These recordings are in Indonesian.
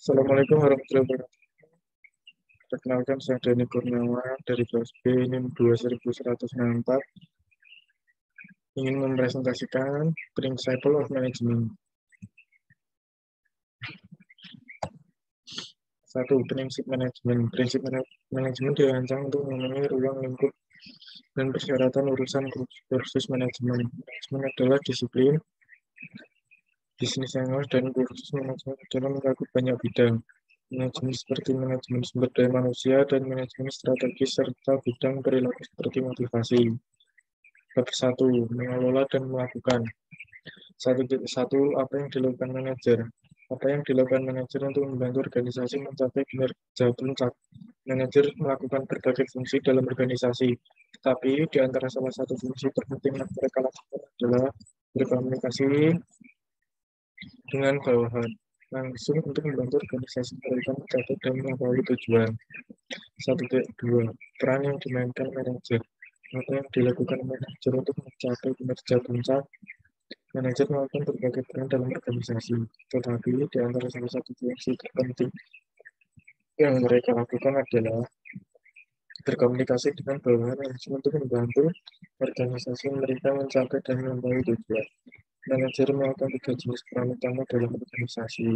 Assalamualaikum warahmatullahi wabarakatuh. Perkenalkan, saya Dani Kurniawan dari kelas B NIM 2164 ingin mempresentasikan Principle of Management. Satu, prinsip manajemen. Manajemen dirancang untuk memenuhi ruang lingkup dan persyaratan urusan kursus manajemen. Manajemen adalah disiplin, bisnis analis, dan kursus manajemen dalam mencakup banyak bidang. Manajemen seperti manajemen sumber daya manusia dan manajemen strategis serta bidang perilaku seperti motivasi. Bab 1. Mengelola dan melakukan. 1.1. Apa yang dilakukan manajer? Apa yang dilakukan manajer untuk membantu organisasi mencapai kinerja puncak? Manajer melakukan berbagai fungsi dalam organisasi, tetapi di antara salah satu fungsi terpenting yang mereka lakukan adalah berkomunikasi dengan bawahan langsung untuk membantu organisasi mereka mencapai dan melampaui tujuan. 1.2. Peran yang dimainkan manajer. Apa yang dilakukan manajer untuk mencapai kinerja puncak? Manajer melakukan berbagai peran dalam organisasi, tetapi di antara salah satu fungsi terpenting yang mereka lakukan adalah berkomunikasi dengan bawahan langsung untuk membantu organisasi mereka mencapai dan melampaui tujuan. Manajer melakukan 3 jenis peran utama dalam organisasi: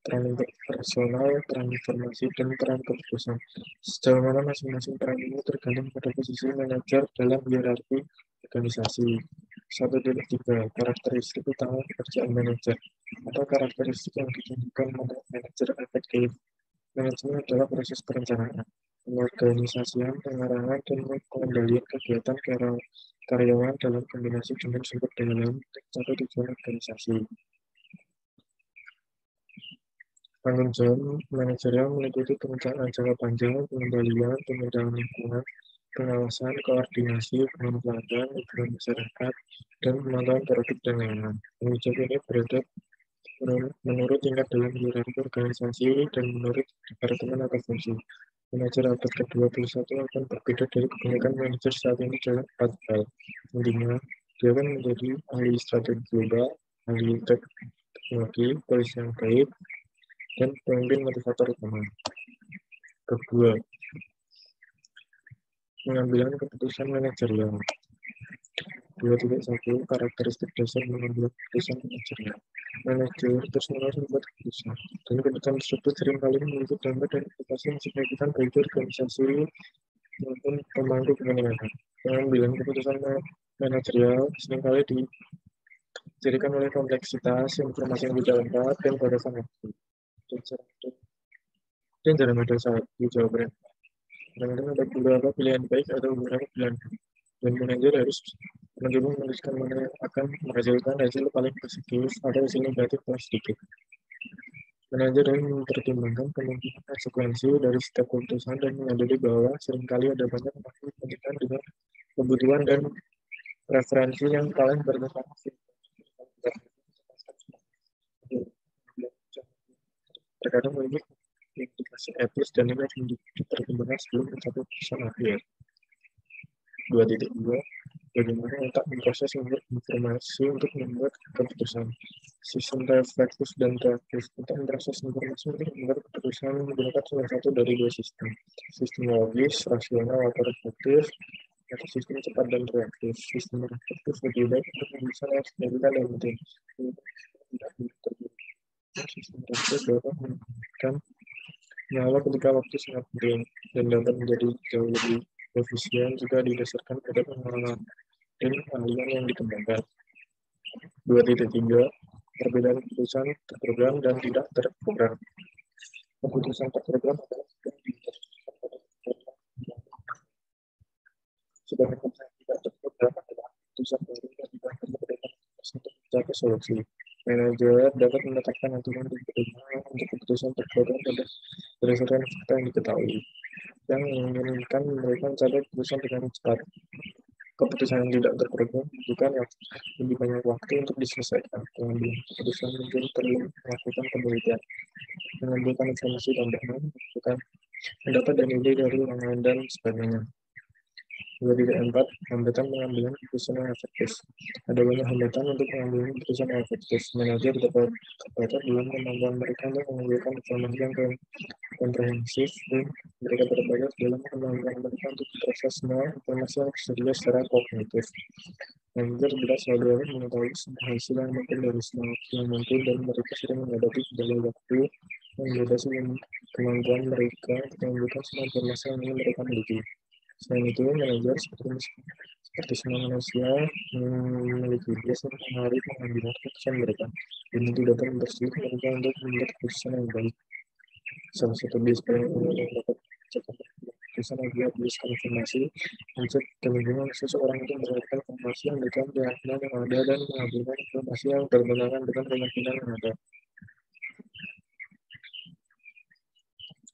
peran interpersonal, peran informasi, dan peran keputusan. Sejauh mana masing-masing peran ini tergantung pada posisi manajer dalam hierarki organisasi. 1.3. Karakteristik utama pekerjaan manajer. Apa karakteristik yang ditunjukkan manajer efektif? Manajemen adalah proses perencanaan, pengorganisasian, pengarahan, dan pengendalian kegiatan karyawan dalam kombinasi dengan sumber daya lain untuk mencapai tujuan organisasi. Tanggung jawab manajerial meliputi perencanaan jangka panjang, pengendalian, pemindahan lingkungan, pengawasan, koordinasi, pengembangan, hubungan masyarakat, dan pemantauan produk dan layanan. Tanggung jawab ini berada menurut tingkat dalam hierarki organisasi dan menurut departemen atau fungsi. Manajer abad ke-21 akan berbeda dari kebanyakan manajer saat ini dalam 4 hal. Intinya, dia akan menjadi ahli strategi global, ahli teknologi, polisi yang baik, dan pemimpin motivator utama. Kedua, pengambilan keputusan manajerial. 2.1. Karakteristik dasar mengambil keputusan manajerial. Manajer terus-menerus membuat keputusan, dan keputusan tersebut seringkali memiliki dampak dan implikasi yang signifikan bagi organisasi maupun pemangku kepentingan. Pengambilan keputusan manajerial seringkali dicirikan oleh kompleksitas, informasi yang tidak lengkap, dan batasan waktu. Dan jarang ada saat jawabannya. Kadang-kadang ada beberapa pilihan baik atau beberapa pilihan buruk. Dan manajer harus mencoba menuliskan mana yang akan menghasilkan hasil paling positif atau hasil negatif paling sedikit. Manajer harus mempertimbangkan kemungkinan konsekuensi dari setiap keputusan dan menyadari bahwa seringkali ada banyak faktor kepentingan dengan kebutuhan dan referensi yang paling bermanfaat. Terkadang memiliki implikasi etis dan ini harus dipertimbangkan sebelum mencapai keputusan akhir. 2.2. Bagaimana otak memproses informasi untuk membuat keputusan. Sistem reflektif dan reaktif. Otak memproses informasi untuk membuat keputusan menggunakan salah satu dari dua sistem. Sistem logis, rasional, atau reflektif, atau sistem cepat dan reaktif. Sistem reflektif lebih baik untuk menyelesaikan yang signifikan dan penting. Sistem reaktif dapat menempatkan nyawa ketika waktu sangat penting dan dapat menjadi jauh lebih efisien jika didasarkan pada pengalaman dan keahlian yang dikembangkan. 2.3. Perbedaan keputusan terprogram dan tidak terprogram. Keputusan terprogram adalah sedangkan keputusan tidak terprogram adalah keputusan baru yang dibangun berdasarkan untuk mencapai solusi. Manajer dapat menetapkan aturan dan pedoman untuk keputusan terprogram berdasarkan fakta yang diketahui, yang menginginkan mereka mencapai keputusan dengan cepat. Keputusan yang tidak terprogram membutuhkan lebih banyak waktu untuk diselesaikan. Pengambilan keputusan mungkin perlu melakukan penelitian, mengumpulkan informasi tambahan, menentukan pendapat dan ide dari orang lain, dan sebagainya. 2.4 hambatan pengambilan keputusan yang efektif. Ada banyak hambatan untuk pengambilan keputusan yang efektif. Manajer dapat terbatas dalam kemampuan mereka untuk mengumpulkan informasi yang komprehensif dan mereka terbatas dalam kemampuan mereka untuk memproses semua informasi yang tersedia secara kognitif. Manajer tidak selalu dapat mengetahui semua hasil yang muncul dari semua opsi yang muncul dan mereka sering menghadapi kendala waktu yang membatasi kemampuan mereka untuk mengumpulkan semua informasi yang ingin mereka miliki. Selain itu, manajer seperti semua manusia memiliki bias yang mempengaruhi pengambilan keputusan mereka. Dan itu dapat mempersulit mereka untuk membuat keputusan yang baik. Salah satu bias paling umum yang dapat mencegah keputusan adalah bias konfirmasi. Konsep kemungkinan seseorang itu mendapatkan informasi yang dekat dengan yang ada dan mengambilkan informasi yang bertentangan dengan keyakinan yang ada.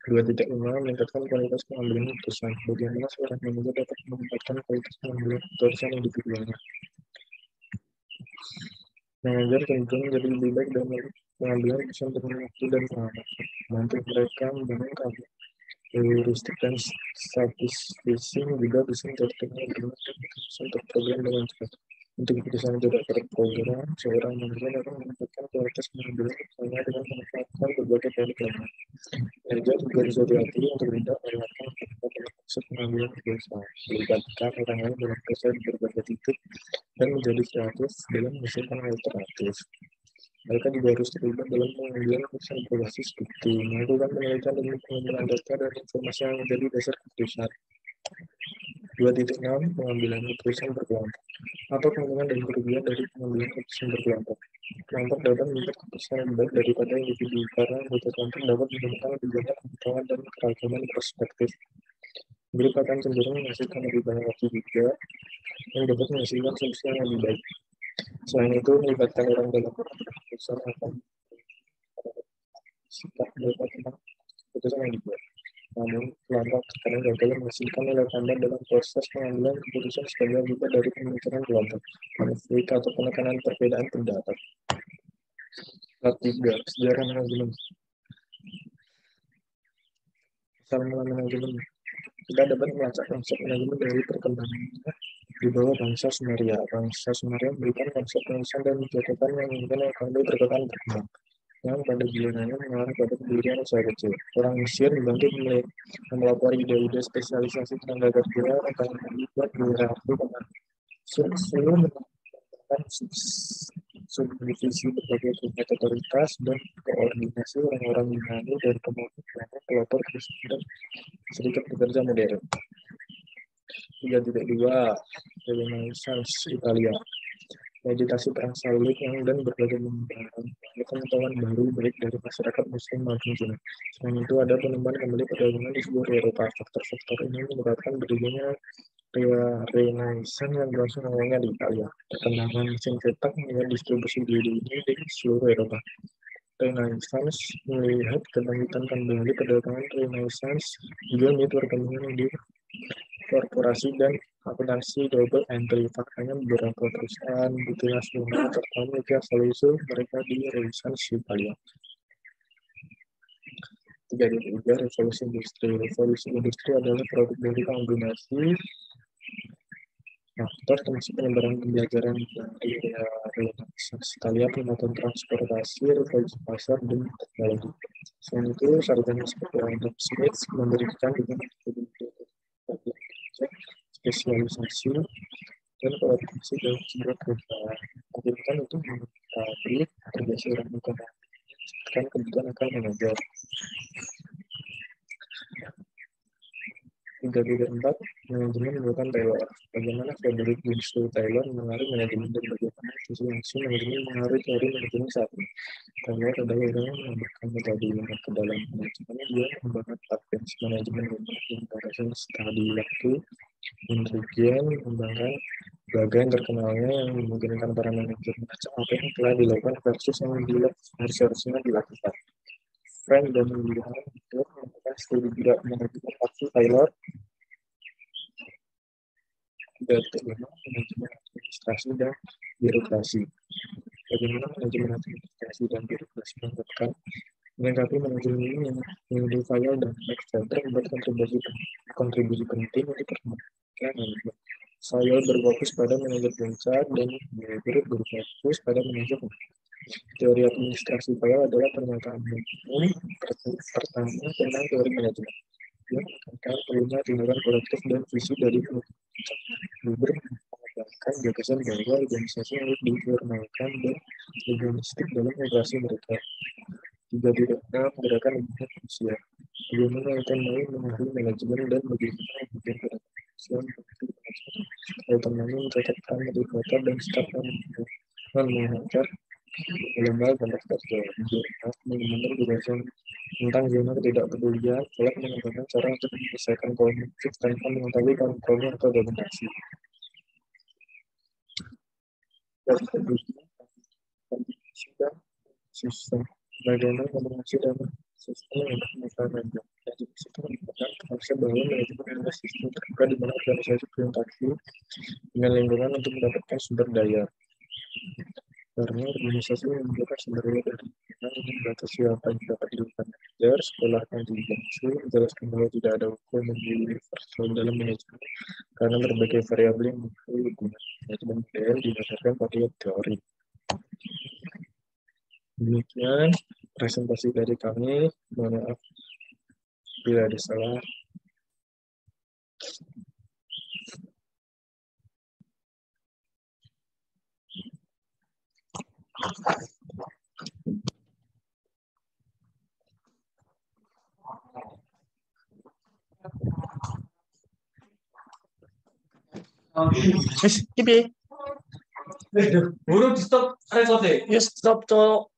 2.5 meningkatkan kualitas pengambilan keputusan. Bagaimana seorang manajer dapat meningkatkan kualitas pengambilan keputusan individualnya? Manajer cenderung menjadi lebih baik dalam pengambilan keputusan dengan waktu dan pengalaman. Membantu mereka membangun heuristik dan satisficing juga bisa menjadi keputusan untuk program dengan cepat. Untuk keputusan tidak terprogram, seorang manajer akan meningkatkan kualitas pengambilan keputusannya dengan memanfaatkan berbagai teknik lainnya. Manajer juga harus hati-hati untuk tidak melewatkan proses pengambilan keputusan, melibatkan orang lain dalam proses berbagai titik, dan menjadi kreatif dalam menghasilkan alternatif. Mereka juga harus terlibat dalam pengambilan keputusan berbasis bukti, melakukan penelitian dengan pengumpulan data dan informasi yang menjadi dasar keputusan. 2.6 Pengambilan keputusan berkelompok. Apa keuntungan dan kerugian dari pengambilan keputusan berkelompok? Kelompok dapat membuat keputusan yang baik daripada individu karena anggota kelompok dapat menemukan lebih banyak pengetahuan dan keragaman perspektif. Grup akan cenderung menghasilkan lebih banyak waktu juga yang dapat menghasilkan solusi yang lebih baik. Selain itu, melibatkan orang dalam keputusan akan sikap mereka tentang keputusan yang dibuat. Namun, kelompok terkadang gagal menghasilkan nilai tambah dalam proses pengambilan keputusan sebagai akibat dari pemikiran kelompok, konflik atau penekanan perbedaan pendapat. Bab 3. Sejarah manajemen. Salah manajemen. Kita dapat melacak konsep manajemen dari perkembangannya di bawah bangsa Sumeria. Bangsa Sumeria memberikan konsep penulisan dan catatan yang mungkin ekonomi berkembang berkembang, yang pada gilirannya mengarah pada pendirian usaha kecil. Orang Mesir membantu melopori ide-ide spesialisasi tenaga kerja tentang membuat hierarki seluruh menemukan subdivisi berbagai tingkat otoritas dan koordinasi orang-orang Yunani dari kemudian pelopor Kristen dan serikat pekerja modern. 3.2 Renaissance Italia. Meditasi perang salib yang dan berbagai pengetahuan baru baik dari masyarakat muslim maupun Cina. Selain itu ada penemuan kembali perdagangan di seluruh Eropa. Faktor-faktor ini menyebabkan berdirinya Renaissance yang berlangsung awalnya di Italia. Perkembangan mesin cetak dengan distribusi ide ini di seluruh Eropa. Renaissance melihat kebangkitan kembali perdagangan. Renaissance juga melihat perkembangan di korporasi dan akuntansi double entry. Faktanya beberapa perusahaan multinasional terutama memiliki asal-usul mereka di Renaissance Italia. 3.3 Revolusi industri. Revolusi industri adalah produk dari kombinasi faktor termasuk penyebaran pembelajaran dari Renaissance Italia, penyatuan transportasi, revolusi pasar, dan teknologi. Selain itu, sarjana seperti Adam Smith memberikan dengan spesialisasi dan koordinasi dalam sebuah perusahaan. Kemudian itu mengetahui pergeseran ekonomi dan kebutuhan akan manajer. 3.4 Manajemen menggunakan Taylor. Bagaimana Frederick Winslow Taylor mengaruhi manajemen dan bagaimana sisi manajemen mengaruhi teori manajemen saat ini. Taylor adalah orang yang menambahkan metode yang ke dalam manajemen. Dia membangun patterns manajemen comparison study waktu, kemudian mengembangkan bagian terkenalnya yang memungkinkan para manajer membaca apa yang telah dilakukan versus yang harusnya dilakukan. Frank dan William itu melakukan studi tidak manajemen waktu Taylor. 3.5 Manajemen administrasi dan birokrasi. Bagaimana manajemen administrasi dan birokrasi menetapkan melengkapi manajemen ini yang menjadi file dan Excel membuat kontribusi penting untuk perkembangan Saya berfokus pada manajer puncak dan behavior berfokus pada manajer. Teori administrasi file adalah pernyataan umum pertama tentang teori manajemen yang akan perlunya tindakan kolektif dan visi dari puncak. Luber mengembangkan gagasan bahwa organisasi harus diformalkan dan legalistik dalam operasi mereka. Jika tidak ada gerakan lingkungan sosial, bagaimana akan mau memahami manajemen dan bagaimana membuat gerakan sosial menjadi manajemen. Autonomi mencatatkan motivator dan staf mengangkat lembaga dan kerja. Benar-benar berdasarkan tentang zona ketidakpedulian, telah mengembangkan cara untuk menyelesaikan konflik tanpa mengetahui kompromi atau dominasi. Sistem bagaimana komunikasi dalam sistem yang berkembang dan di situ merupakan konsep bahwa manajemen adalah sistem terbuka di mana organisasi berinteraksi dengan lingkungan untuk mendapatkan sumber daya. Karena organisasi membutuhkan sumber daya dari lingkungan untuk membatasi apa yang dapat dilakukan manajer, sekolah yang dimensi, menjelaskan bahwa tidak ada hukum yang universal dalam manajemen karena berbagai variabel yang mempengaruhi lingkungan. Manajemen model didasarkan pada teori. Demikian presentasi dari kami. Mohon maaf bila ada salah. Yes, Kipi. Burung di stop, ada sote. Yes, stop, Cok.